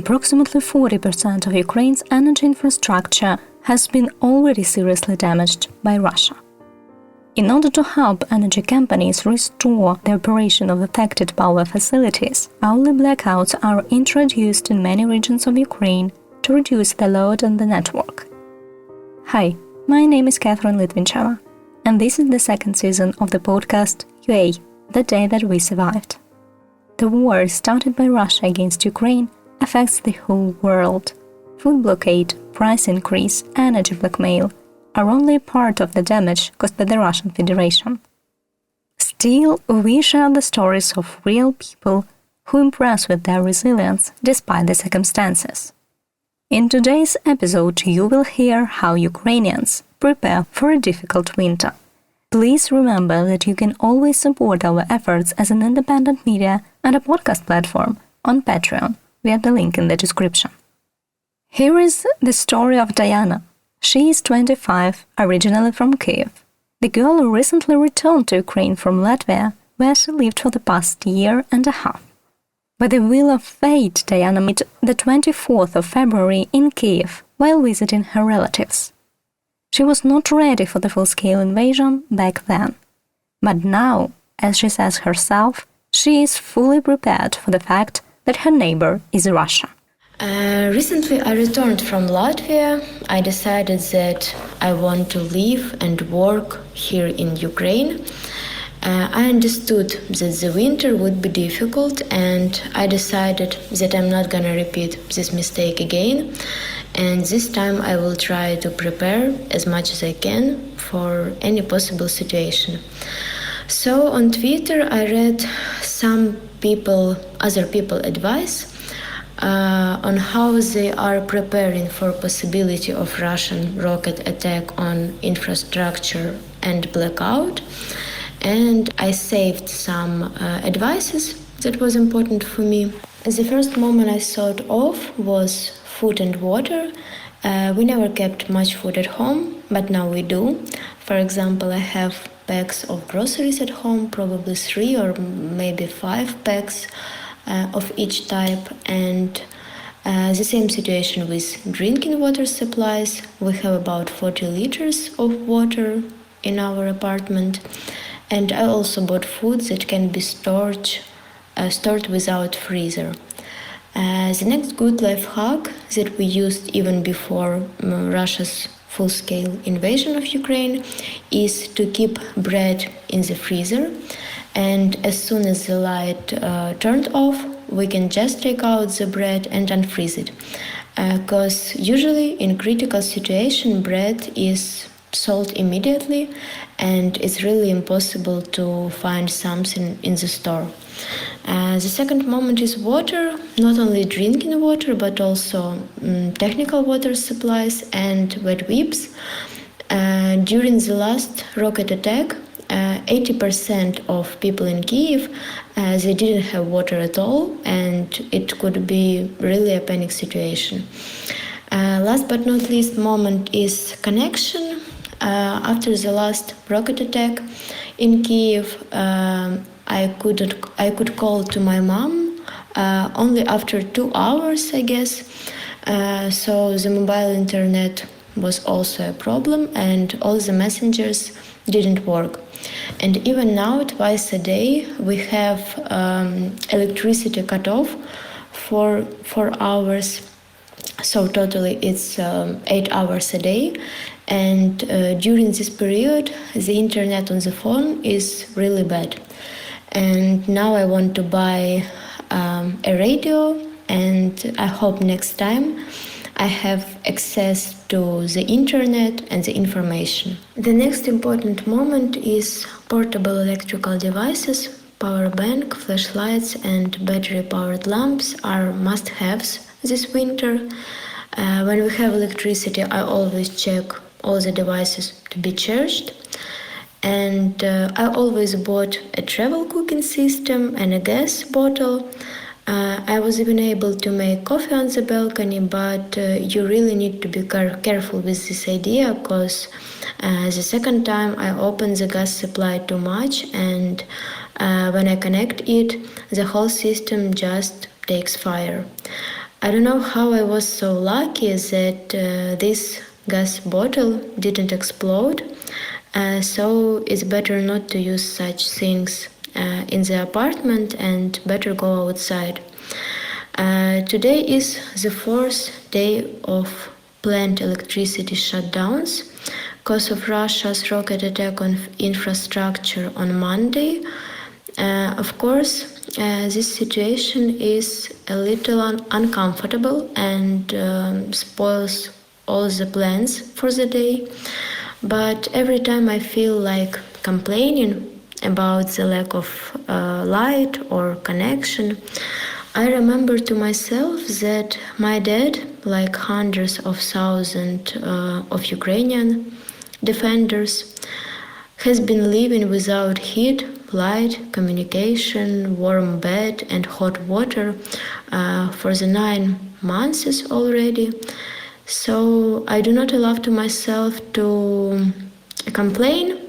approximately 40% of Ukraine's energy infrastructure has been already seriously damaged by Russia. In order to help energy companies restore the operation of affected power facilities, hourly blackouts are introduced in many regions of Ukraine to reduce the load on the network. Hi, my name is Catherine Litvincheva, and this is the second season of the podcast UA, The Day That We Survived. The war started by Russia against Ukraine affects the whole world. Food blockade, price increase, energy blackmail are only part of the damage caused by the Russian Federation. Still, we share the stories of real people who impress with their resilience despite the circumstances. In today's episode, you will hear how Ukrainians prepare for a difficult winter. Please remember that you can always support our efforts as an independent media and a podcast platform on Patreon via the link in the description. Here is the story of Diana. She is 25, originally from Kyiv. The girl recently returned to Ukraine from Latvia, where she lived for the past year and a half. By the will of fate, Diana met the 24th of February in Kyiv while visiting her relatives. She was not ready for the full-scale invasion back then. But now, as she says herself, she is fully prepared for the fact that her neighbor is Russia. Recently I returned from Latvia. I decided that I want to live and work here in Ukraine. I understood that the winter would be difficult, and I decided that I'm not gonna repeat this mistake again. And this time I will try to prepare as much as I can for any possible situation. So on Twitter I read other people advice on how they are preparing for possibility of Russian rocket attack on infrastructure and blackout. And I saved some advices that was important for me. The first moment I thought of was food and water. We never kept much food at home, but now we do. For example, I have packs of groceries at home, probably 3 or maybe 5 packs of each type, and the same situation with drinking water supplies. We have about 40 liters of water in our apartment, and I also bought food that can be stored without freezer. The next good life hack that we used even before Russia's full-scale invasion of Ukraine is to keep bread in the freezer. And as soon as the light turned off, we can just take out the bread and unfreeze it. Because usually in critical situation, bread is sold immediately, and it's really impossible to find something in the store. The second moment is water, not only drinking water, but also technical water supplies and wet wipes. During the last rocket attack, 80% of people in Kyiv, they didn't have water at all, and it could be really a panic situation. Last but not least moment is connection. After the last rocket attack in Kyiv, I could call to my mom only after 2 hours, I guess. So the mobile internet was also a problem, and all the messengers didn't work. And even now, twice a day, we have electricity cut off for 4 hours. So totally it's 8 hours a day. And during this period, the internet on the phone is really bad. And now I want to buy a radio, and I hope next time I have access to the internet and the information. The next important moment is portable electrical devices. Power bank, flashlights, and battery-powered lamps are must-haves this winter. When we have electricity, I always check all the devices to be charged. And I always bought a travel cooking system and a gas bottle. I was even able to make coffee on the balcony, but you really need to be careful with this idea, because the second time I opened the gas supply too much, and when I connect it, the whole system just takes fire. I don't know how I was so lucky that this gas bottle didn't explode, so it's better not to use such things in the apartment and better go outside. Today is the fourth day of planned electricity shutdowns because of Russia's rocket attack on infrastructure on Monday. Of course, this situation is a little uncomfortable and spoils all the plans for the day. But every time I feel like complaining about the lack of light or connection, I remember to myself that my dad, like hundreds of thousands of Ukrainian defenders, has been living without heat, light, communication, warm bed, and hot water for the 9 months already. So I do not allow to myself to complain,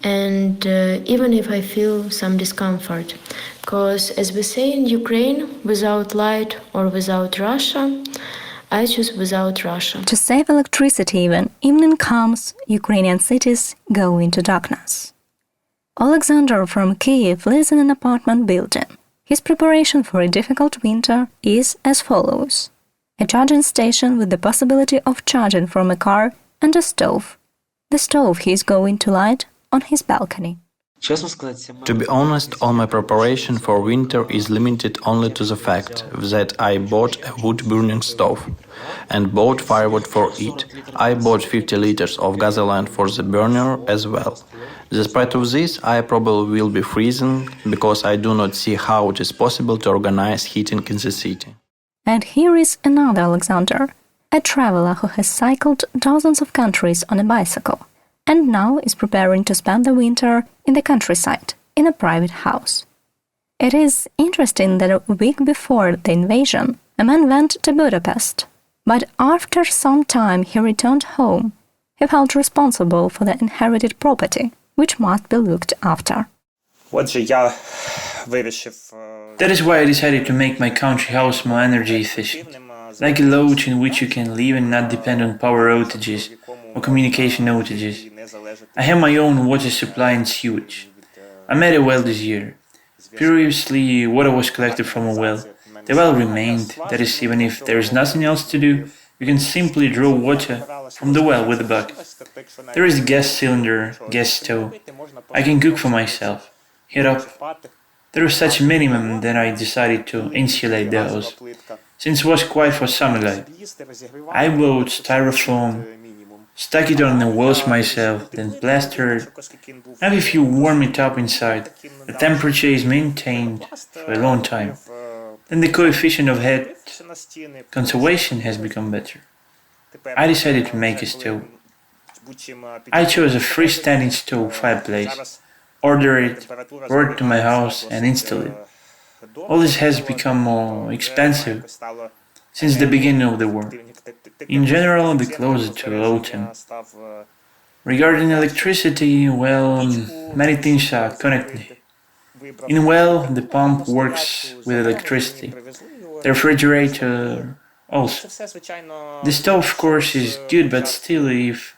and even if I feel some discomfort. Because as we say in Ukraine, without light or without Russia, I choose without Russia. To save electricity when evening comes, Ukrainian cities go into darkness. Oleksandr from Kyiv lives in an apartment building. His preparation for a difficult winter is as follows: a charging station with the possibility of charging from a car and a stove. The stove he is going to light on his balcony. To be honest, all my preparation for winter is limited only to the fact that I bought a wood-burning stove and bought firewood for it. I bought 50 liters of gasoline for the burner as well. Despite of this, I probably will be freezing because I do not see how it is possible to organize heating in the city. And here is another Oleksandr, a traveler who has cycled dozens of countries on a bicycle, and now is preparing to spend the winter in the countryside, in a private house. It is interesting that a week before the invasion, a man went to Budapest, but after some time he returned home. He felt responsible for the inherited property, which must be looked after. That is why I decided to make my country house more energy efficient, like a lodge in which you can live and not depend on power outages or communication outages. I have my own water supply and sewage. I made a well this year. Previously, water was collected from a well. The well remained, that is, even if there is nothing else to do, you can simply draw water from the well with a bucket. There is a gas cylinder, gas stove. I can cook for myself, heat up. There was such a minimum that I decided to insulate the house, since it was quite for sunlight. I bought styrofoam, stuck it on the walls myself, then plastered. Now if you warm it up inside, the temperature is maintained for a long time. Then the coefficient of heat conservation has become better. I decided to make a stove. I chose a freestanding stove fireplace, ordered it, brought it to my house and installed it. All this has become more expensive since the beginning of the war. In general, the closer to autumn. Regarding electricity, well, many things are connected. In well, the pump works with electricity. The refrigerator also. The stove, of course, is good, but still, if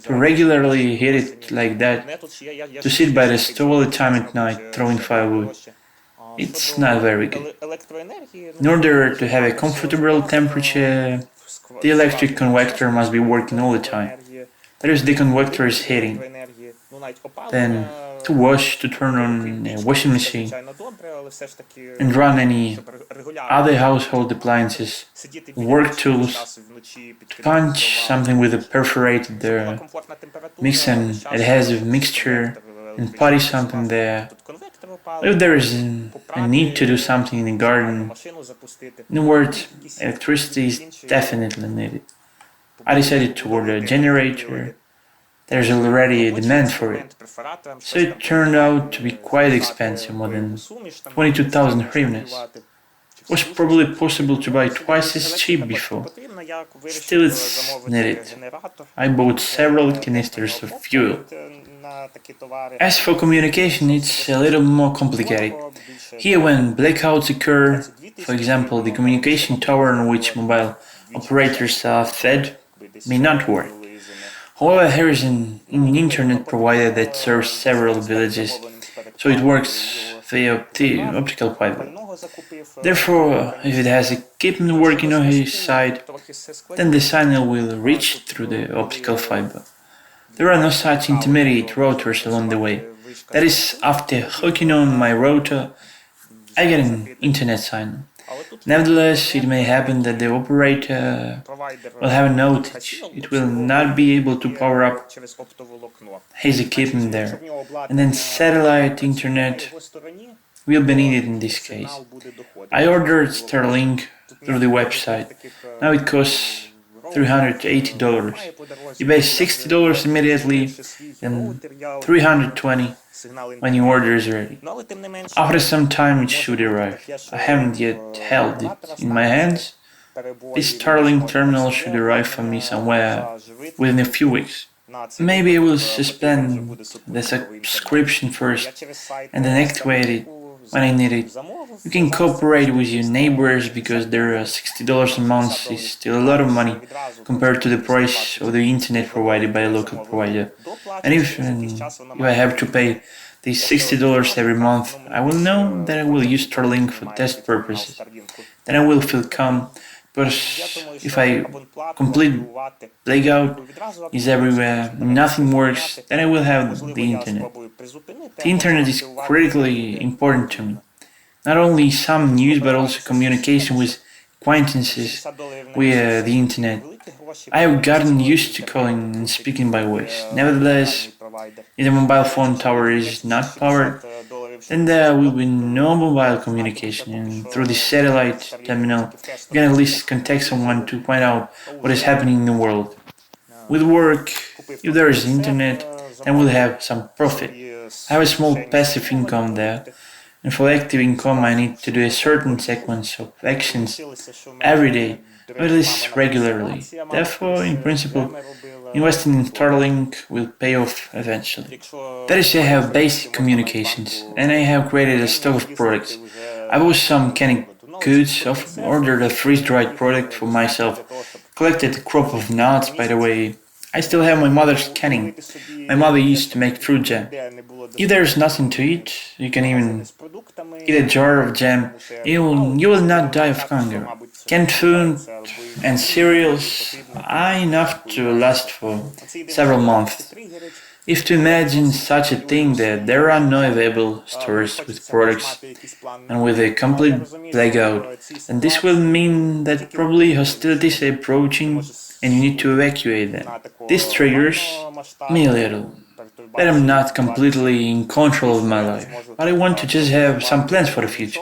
to regularly heat it like that, to sit by the stove all the time at night, throwing firewood, it's not very good. In order to have a comfortable temperature, the electric convector must be working all the time. That is, the convector is heating. Then, to wash, to turn on a washing machine, and run any other household appliances, work tools, to punch something with a perforated mix an adhesive mixture, and putty something there. If there is a need to do something in the garden, in a word, electricity is definitely needed. I decided to order a generator. There's already a demand for it, so it turned out to be quite expensive, more than 22,000 hryvnias. It was probably possible to buy twice as cheap before. Still, it's needed. I bought several canisters of fuel. As for communication, it's a little more complicated. Here, when blackouts occur, for example, the communication tower on which mobile operators are fed may not work. However, here is an internet provider that serves several villages, so it works via the optical fiber. Therefore, if it has equipment working on his side, then the signal will reach through the optical fiber. There are no such intermediate routers along the way. That is, after hooking on my router, I get an internet signal. Nevertheless, it may happen that the operator will have an outage. It will not be able to power up his equipment there. And then satellite internet will be needed in this case. I ordered Starlink through the website. Now it costs $380. You pay $60 immediately and $320 when your order is ready. After some time it should arrive. I haven't yet held it in my hands. This Starlink terminal should arrive for me somewhere within a few weeks. Maybe I will suspend the subscription first and then activate it when I need it. You can cooperate with your neighbors because their $60 a month is still a lot of money compared to the price of the internet provided by a local provider. And if I have to pay these $60 every month, I will know that I will use Starlink for test purposes. Then I will feel calm, because if I complete blackout is everywhere, nothing works, then I will have the internet. The internet is critically important to me. Not only some news, but also communication with acquaintances via the internet. I have gotten used to calling and speaking by voice. Nevertheless, if the mobile phone tower is not powered, then there will be no mobile communication, and through the satellite terminal, you can at least contact someone to find out what is happening in the world. With work, if there is internet, then we'll have some profit. I have a small passive income there, and for active income I need to do a certain sequence of actions every day, or at least regularly. Therefore, in principle, investing in Starlink will pay off eventually. That is, I have basic communications, and I have created a stock of products. I bought some canned goods, ordered a freeze-dried product for myself, collected a crop of nuts. By the way, I still have my mother's canning. My mother used to make fruit jam. If there's nothing to eat, you can even eat a jar of jam. You will not die of hunger. Canned food and cereals are enough to last for several months. If to imagine such a thing that there are no available stores with products and with a complete blackout, then this will mean that probably hostilities are approaching and you need to evacuate them. This triggers me a little. But I'm not completely in control of my life, but I want to just have some plans for the future.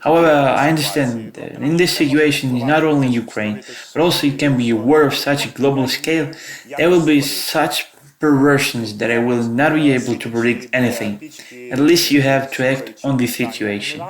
However, I understand that in this situation it's not only Ukraine, but also it can be a war of such a global scale. There will be such perversions that I will not be able to predict anything. At least you have to act on the situation.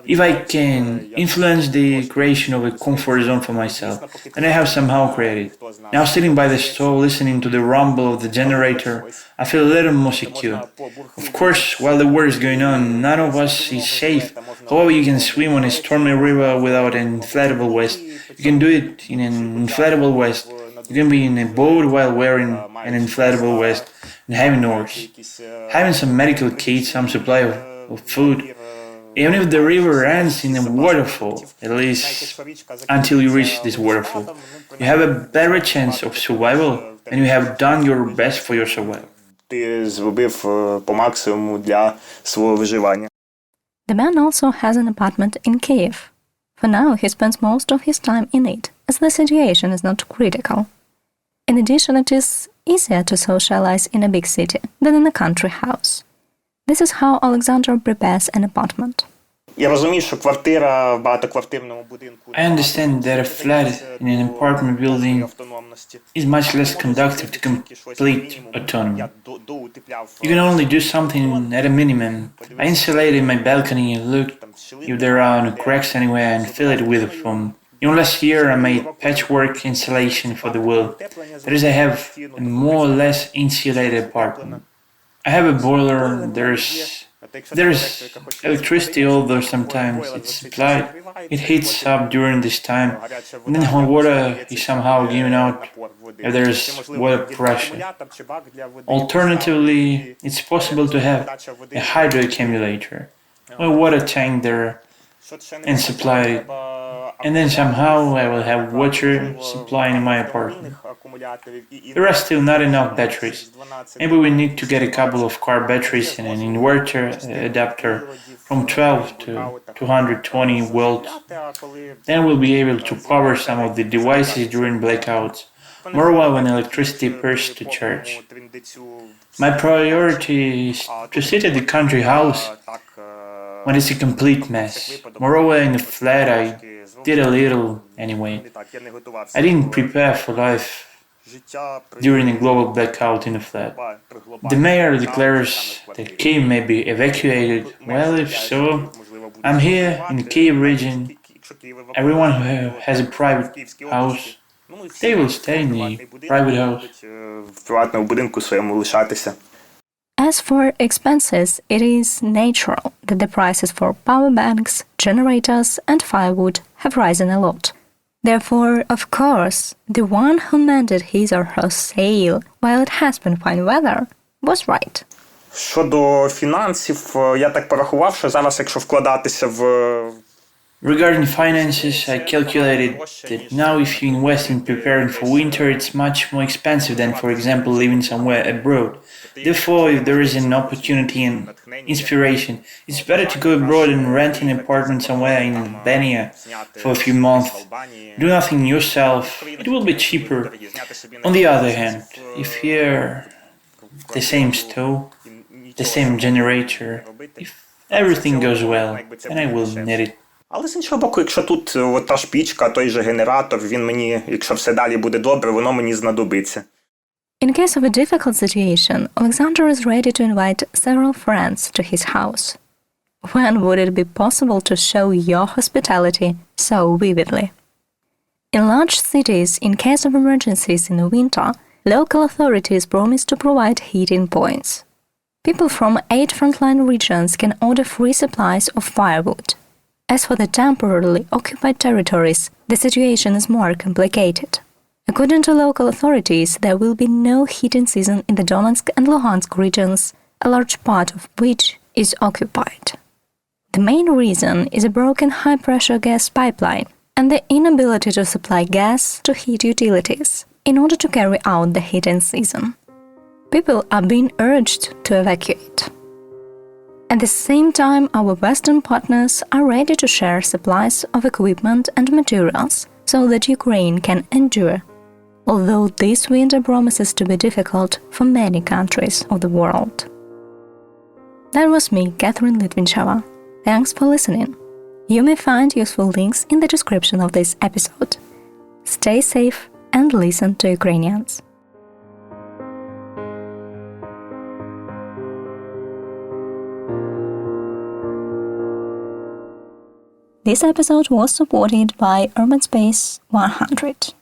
If I can influence the creation of a comfort zone for myself, then I have somehow created. Now sitting by the stove listening to the rumble of the generator, I feel a little more secure. Of course, while the war is going on, none of us is safe. However, you can swim on a stormy river without an inflatable vest. You can do it in an inflatable vest. You can be in a boat while wearing an inflatable vest and having oars. Having some medical kits, some supply of food. Even if the river ends in a waterfall, at least until you reach this waterfall, you have a better chance of survival and you have done your best for your survival. The man also has an apartment in Kiev. For now, he spends most of his time in it, as the situation is not critical. In addition, it is easier to socialize in a big city than in a country house. This is how Oleksandr prepares an apartment. Я розумію, що квартира в багатоквартирному будинку. I understand that a flat in an apartment building is much less conducive to complete autonomy. You can only do something at a minimum. I insulated my balcony and looked if there are no cracks anywhere and fill it with foam. Even last year I made patchwork insulation for the wall. That is, I have a more or less insulated apartment. I have a boiler, there's electricity, although sometimes it's supplied. It heats up during this time, and then hot water is somehow given out if there's water pressure. Alternatively, it's possible to have a hydro accumulator or a water tank there and supply it. And then somehow I will have water supply in my apartment. There are still not enough batteries. Maybe we need to get a couple of car batteries and an inverter adapter from 12 to 220 volts. Then we'll be able to power some of the devices during blackouts, moreover when electricity appears to charge. My priority is to sit at the country house when it's a complete mess. Moreover, in the flat I did a little anyway. I didn't prepare for life during a global blackout in the flat. The mayor declares that Kyiv may be evacuated. Well, if so, I'm here in the Kyiv region. Everyone who has a private house, they will stay in the private house. As for expenses, it is natural that the prices for power banks, generators, and firewood have risen a lot. Therefore, of course, the one who mended his or her sail while it has been fine weather was right. Щодо фінансів, я так порахував, що зараз, якщо вкладатися в Regarding finances, I calculated that now if you invest in preparing for winter, it's much more expensive than, for example, living somewhere abroad. Therefore, if there is an opportunity and inspiration, it's better to go abroad and rent an apartment somewhere in Albania for a few months. Do nothing yourself, it will be cheaper. On the other hand, if here the same stove, the same generator, if everything goes well, then I will need it. Але з іншого боку, якщо тут та ж пічка, той же генератор, він мені, якщо все далі буде добре, воно мені знадобиться. In case of a difficult situation, Oleksandr is ready to invite several friends to his house. When would it be possible to show your hospitality so vividly? In large cities, in case of emergencies in the winter, local authorities promise to provide heating points. People from 8 frontline regions can order free supplies of firewood. As for the temporarily occupied territories, the situation is more complicated. According to local authorities, there will be no heating season in the Donetsk and Luhansk regions, a large part of which is occupied. The main reason is a broken high-pressure gas pipeline and the inability to supply gas to heat utilities in order to carry out the heating season. People are being urged to evacuate. At the same time, our Western partners are ready to share supplies of equipment and materials so that Ukraine can endure, although this winter promises to be difficult for many countries of the world. That was me, Catherine Litvincheva. Thanks for listening. You may find useful links in the description of this episode. Stay safe and listen to Ukrainians. This episode was supported by Urban Space 100.